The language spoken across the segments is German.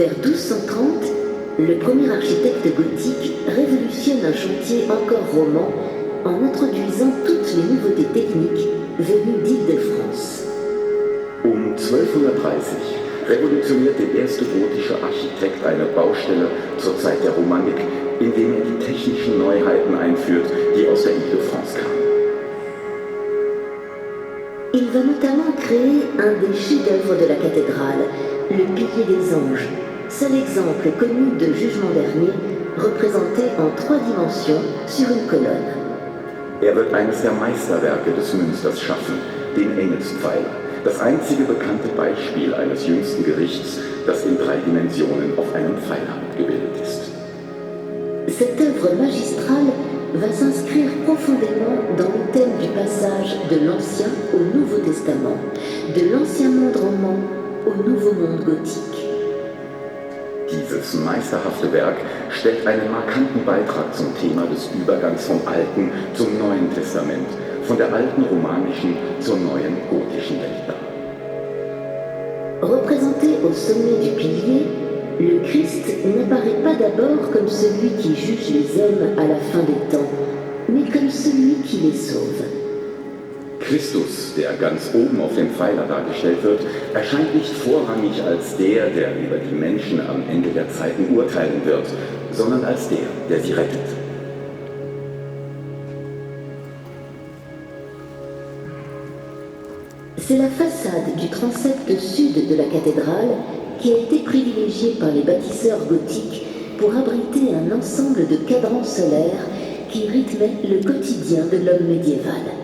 Vers 1230, le premier architecte gothique révolutionne un chantier encore roman en introduisant toutes les nouveautés techniques venues d'Île-de-France. Um 1230 revolutioniert der erste gotische Architekt eine Baustelle zur Zeit der Romanik, indem er die technischen Neuheiten einführt, die aus der Île-de-France kamen. Il va notamment créer un des chefs-d'œuvre de la cathédrale, le pilier des anges, seul exemple connu de jugement dernier, représenté en 3 dimensions sur une colonne. Er wird eines der Meisterwerke des Münsters schaffen, den Engelspfeiler, das einzige bekannte Beispiel eines jüngsten Gerichts, das in 3 Dimensionen auf einem Pfeiler abgebildet ist. Cette œuvre magistrale va s'inscrire profondément dans le thème du passage de l'Ancien au Nouveau Testament, de l'Ancien Monde roman au Nouveau Monde gothique. Dieses meisterhafte Werk stellt einen markanten Beitrag zum Thema des Übergangs vom Alten zum Neuen Testament, von der alten romanischen zur neuen gotischen Welt dar. Représenté au sommet du pilier, le Christ n'apparaît pas d'abord comme celui qui juge les hommes à la fin des temps, mais comme celui qui les sauve. Christus, der ganz oben auf dem Pfeiler dargestellt wird, erscheint nicht vorrangig als der über die Menschen am Ende der Zeiten urteilen wird, sondern als der sie rettet. C'est la façade du transept sud de la cathédrale qui a été privilégiée par les bâtisseurs gothiques pour abriter un ensemble de cadrans solaires qui rythmaient le quotidien de l'homme médiéval.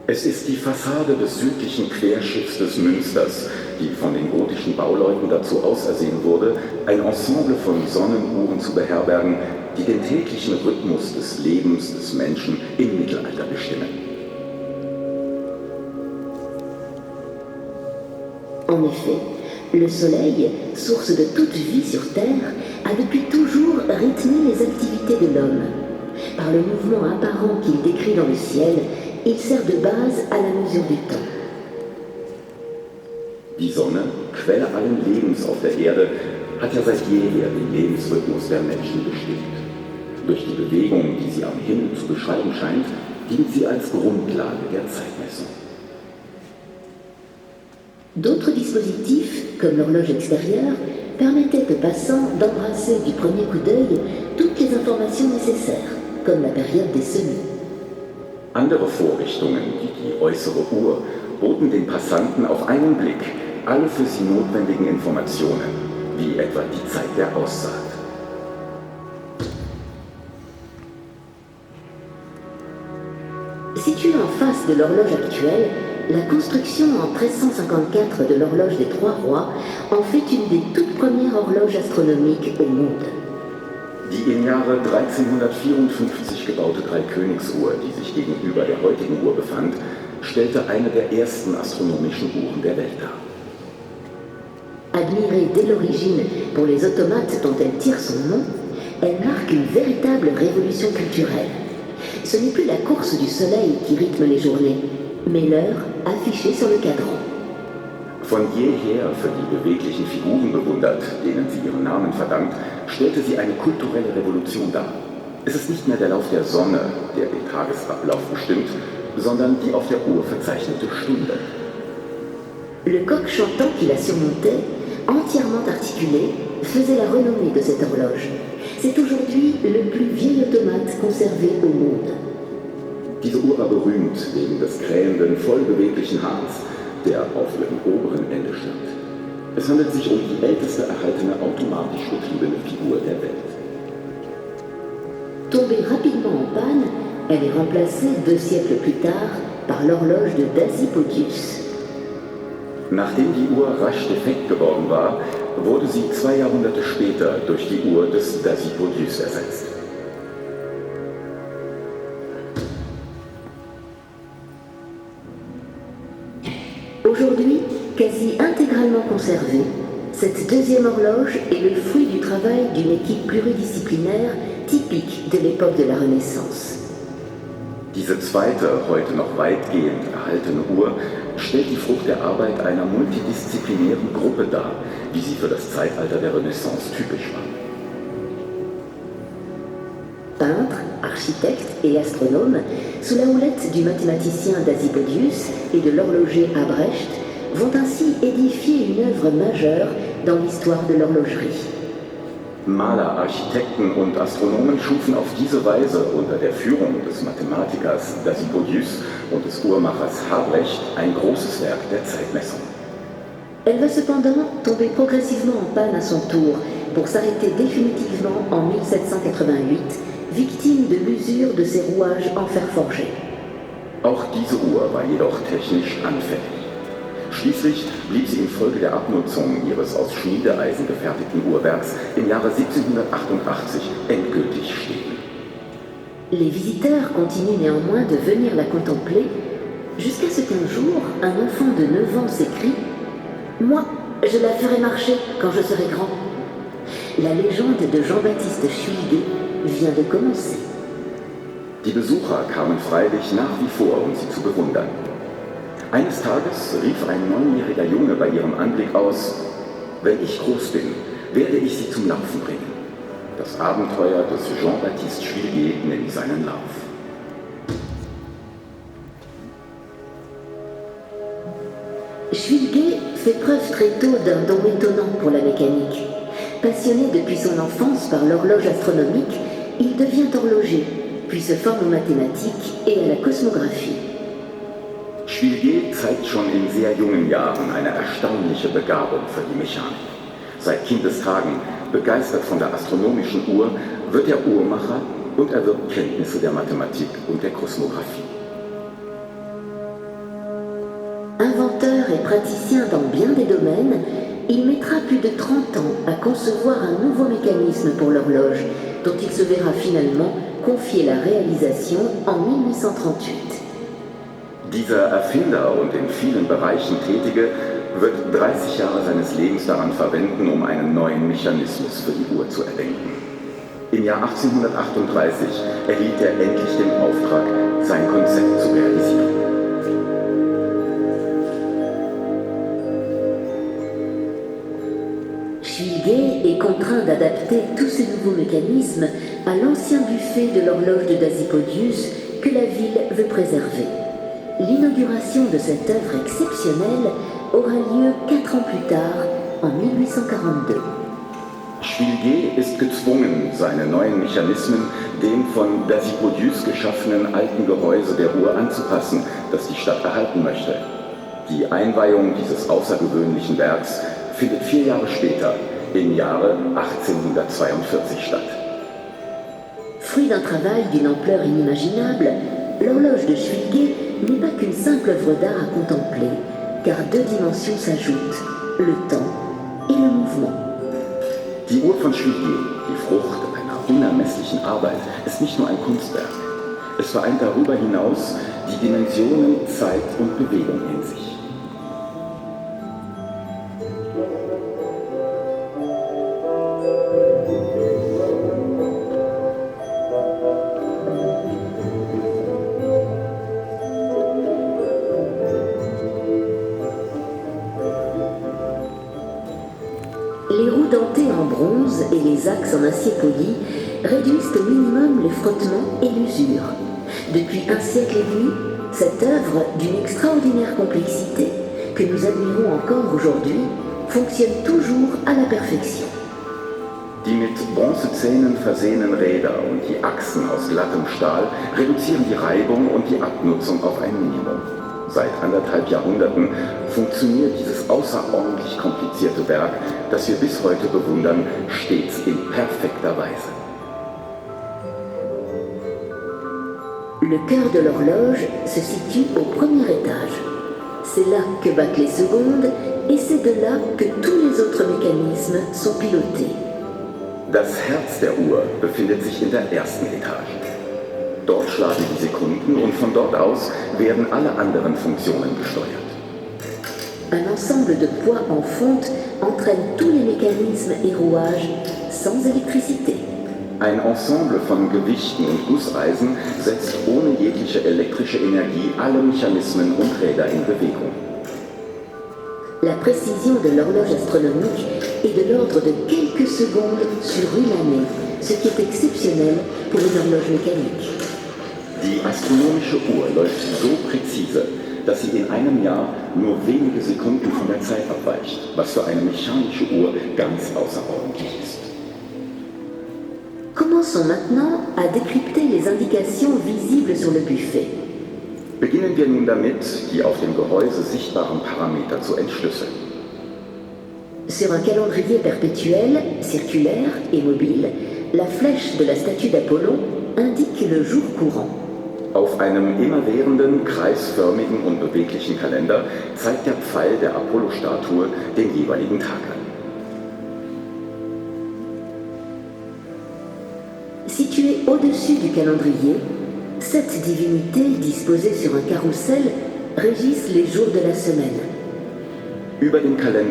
Es ist die Fassade des südlichen Querschiffs des Münsters, die von den gotischen Bauleuten dazu ausersehen wurde, ein Ensemble von Sonnenuhren zu beherbergen, die den täglichen Rhythmus des Lebens des Menschen im Mittelalter bestimmen. En effet, le Soleil, source de toute vie sur Terre, a depuis toujours rythmé les activités de l'homme. Par le mouvement apparent qu'il décrit dans le ciel, il sert de base à la mesure du temps. Die Sonne, Quelle allen Lebens auf der Erde, hat ja seit jeher den Lebensrhythmus der Menschen bestimmt. Durch die Bewegung, die sie am Himmel zu beschreiben scheint, dient sie als Grundlage der Zeitmessung. D'autres dispositifs, comme l'horloge extérieure, permettaient aux passants d'embrasser du premier coup d'œil toutes les informations nécessaires, comme la période des semis. Andere Vorrichtungen, wie die äußere Uhr, boten den Passanten auf einen Blick alle für sie notwendigen Informationen, wie etwa die Zeit der Aussaat. Située en face de l'horloge actuelle, la construction en 1354 de l'horloge des Trois Rois en fait une des toutes premières horloges astronomiques au monde. Die im Jahre 1354 gebaute Dreikönigsuhr, die sich gegenüber der heutigen Uhr befand, stellte eine der ersten astronomischen Uhren der Welt dar. Admirée dès l'origine pour les automates dont elle tire son nom, elle marque une véritable révolution culturelle. Ce n'est plus la course du soleil qui rythme les journées, mais l'heure affichée sur le cadran. Von jeher für die beweglichen Figuren bewundert, denen sie ihren Namen verdankt, stellte sie eine kulturelle Revolution dar. Es ist nicht mehr der Lauf der Sonne, der den Tagesablauf bestimmt, sondern die auf der Uhr verzeichnete Stunde. Le coq chantant qui la surmontait, entièrement articulé, faisait la renommée de cette horloge. C'est aujourd'hui le plus vieil automate conservé au monde. Diese Uhr war berühmt wegen des krähenden, vollbeweglichen Hahns, der auf ihrem oberen Ende stand. Es handelt sich um die älteste erhaltene automatisch betriebene Figur der Welt. Tombée rapidement en panne, elle est remplacée 2 siècles plus tard par l'horloge de Dasypodius. Nachdem die Uhr rasch defekt geworden war, wurde sie 2 Jahrhunderte später durch die Uhr des Dasypodius ersetzt. Aujourd'hui, quasi intégralement conservée, cette deuxième horloge est le fruit du travail d'une équipe pluridisciplinaire typique de l'époque de la Renaissance. Diese zweite, heute noch weitgehend erhaltene Uhr stellt die Frucht der Arbeit einer multidisziplinären Gruppe dar, wie sie für das Zeitalter der Renaissance typisch war. Peintre, architecte et astronome, sous la houlette du mathématicien Dasipodius et de l'horloger Albrecht, vont ainsi édifier une œuvre majeure dans l'histoire de l'horlogerie. Maler, Architekten und Astronomen schufen auf diese Weise unter der Führung des Mathematikers Dasipodius und des Uhrmachers Albrecht ein großes Werk der Zeitmessung. Elle va cependant tomber progressivement en panne à son tour pour s'arrêter définitivement en 1788, victime de l'usure de ses rouages en fer forgé. Auch diese Uhr war jedoch technisch anfällig. Schließlich blieb sie infolge der Abnutzung ihres aus Schmiedeeisen gefertigten Uhrwerks im Jahre 1788 endgültig stehen. Les visiteurs continuent néanmoins de venir la contempler, jusqu'à ce qu'un jour, un enfant de 9 ans s'écrie « Moi, je la ferai marcher quand je serai grand ». La légende de Jean-Baptiste Schwilger vient de commencer. Die Besucher kamen freilich nach wie vor, um sie zu bewundern. Eines Tages rief ein 9-jähriger Junge bei ihrem Anblick aus: Wenn ich groß bin, werde ich sie zum Laufen bringen. Das Abenteuer des Jean-Baptiste Schwilger nimmt seinen Lauf. Schwilger fait preuve très tôt d'un don étonnant pour la mécanique. Passionné depuis son enfance par l'horloge astronomique, il devient horloger, puis se forme aux mathématiques et à la cosmographie. Schwilger zeigt schon in sehr jungen Jahren eine erstaunliche Begabung für die Mechanik. Seit Kindestagen, begeistert von der astronomischen Uhr, wird er Uhrmacher und erwirbt Kenntnisse der Mathematik und der Kosmographie. Inventeur et praticien dans bien des domaines, il mettra plus de 30 ans à concevoir un nouveau mécanisme pour l'horloge, dont il se verra finalement confier la réalisation en 1838. Dieser Erfinder und in vielen Bereichen Tätige wird 30 Jahre seines Lebens daran verwenden, um einen neuen Mechanismus für die Uhr zu erdenken. Im Jahr 1838 erhielt er endlich den Auftrag, sein Konzept zu realisieren. Schwilger est contraint d'adapter tous ces nouveaux mécanismes à l'ancien buffet de l'horloge de Dasipodius que la ville veut préserver. L'inauguration de cette œuvre exceptionnelle aura lieu 4 ans plus tard, en 1842. Schwilger ist gezwungen, seine neuen Mechanismen dem von Dasipodius geschaffenen alten Gehäuse der Uhr anzupassen, das die Stadt erhalten möchte. Die Einweihung dieses außergewöhnlichen Werks findet 4 Jahre später, im Jahre 1842 statt. Fruit d'un travail d'une ampleur inimaginable, l'horloge de Schwilger n'est pas qu'une simple œuvre d'art à contempler, car 2 dimensions s'ajoutent, le temps et le mouvement. Die Uhr von Schwilger, die Frucht einer unermesslichen Arbeit, ist nicht nur ein Kunstwerk. Es vereint darüber hinaus die Dimensionen Zeit und Bewegung in sich. Les roues dentées en bronze et les axes en acier poli réduisent au minimum les frottements et l'usure. Depuis un siècle et demi, cette œuvre d'une extraordinaire complexité, que nous admirons encore aujourd'hui, fonctionne toujours à la perfection. Die mit Bronzezähnen versehenen Räder und die Achsen aus glattem Stahl reduzieren die Reibung und die Abnutzung auf ein Minimum. Seit 1,5 Jahrhunderten funktioniert dieses außerordentlich komplizierte Werk, das wir bis heute bewundern, stets in perfekter Weise. Le cœur de l'horloge se situe au premier étage. C'est là que battent les secondes et c'est de là que tous les autres mécanismes sont pilotés. Das Herz der Uhr befindet sich in der ersten Etage. Dort schlagen die Sekunden und von dort aus werden alle anderen Funktionen gesteuert. Un ensemble de poids en fonte entraîne tous les mécanismes et rouages sans électricité. Ein Ensemble von Gewichten und Gusseisen setzt ohne jegliche elektrische Energie alle Mechanismen und Räder in Bewegung. La précision de l'horloge astronomique est de l'ordre de quelques secondes sur une année, ce qui est exceptionnel pour une horloge mécanique. Die astronomische Uhr läuft so präzise, dass sie in einem Jahr nur wenige Sekunden von der Zeit abweicht, was für eine mechanische Uhr ganz außerordentlich ist. Commençons maintenant à décrypter les indications visibles sur le buffet. Beginnen wir nun damit, die auf dem Gehäuse sichtbaren Parameter zu entschlüsseln. Sur un calendrier perpétuel, circulaire et mobile, la flèche de la statue d'Apollon indique le jour courant. Auf einem immerwährenden, kreisförmigen und beweglichen Kalender zeigt der Pfeil der Apollo-Statue den jeweiligen Tag an. Située au-dessus du calendrier, 7 divinités disposées sur un carrousel régissent les jours de la semaine. Über dem Kalender